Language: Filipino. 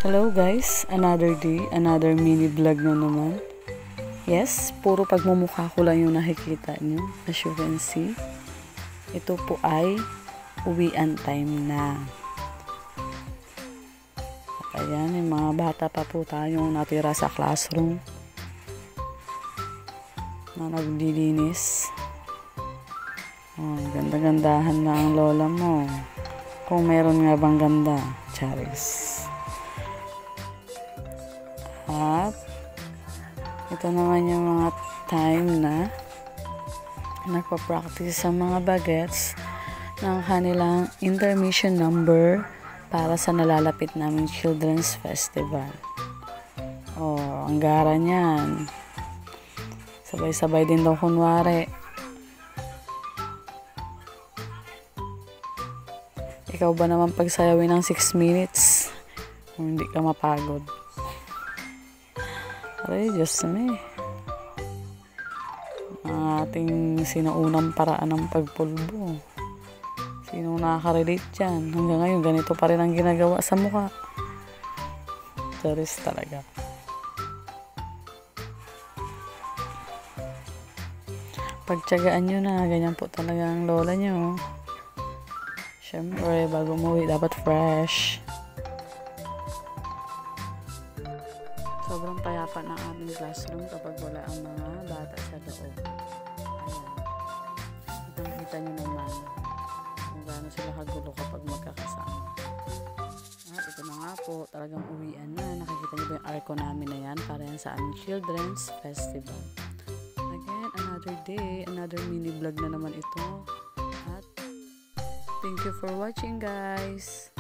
Hello guys, another day, another mini vlog na naman. Yes, puro pagmumukha ko lang yung nakikita nyo. As you can see, ito po ay uwian time na. At ayan, yung mga bata pa po tayong natira sa classroom na naglilinis. Oh, ganda-gandahan na ang lola mo. Kung meron nga bang ganda, Charis. At ito naman yung mga time na nagpa-practice sa mga bagets ng kanilang intermission number para sa nalalapit namin Children's Festival. Oh, ang gara niyan. Sabay-sabay din daw kunwari. Ikaw ba naman pagsayawin ng 6 minutes kung hindi ka mapagod? Aray, Diyos me. Ang ating sinaunang paraan ng pagpulbo. Sino nakaka-relate dyan? Hanggang ngayon, ganito pa rin ang ginagawa sa mukha. Charis talaga. Pagtyagaan nyo na, ganyan po talaga ang lola nyo. Siyempre, bago umuwi, dapat fresh. Sobrang payapa ng aming classroom kapag wala ang mga bata sa loob. Ayan. Kitang-kita nyo naman kung gaano sila kagulo kapag magkakasama. At ito na nga po, talagang uwian na. Nakikita nyo ba yung arko namin na yan? Para yan sa aming Children's Festival. Again, another day, another mini vlog na naman ito. At thank you for watching, guys.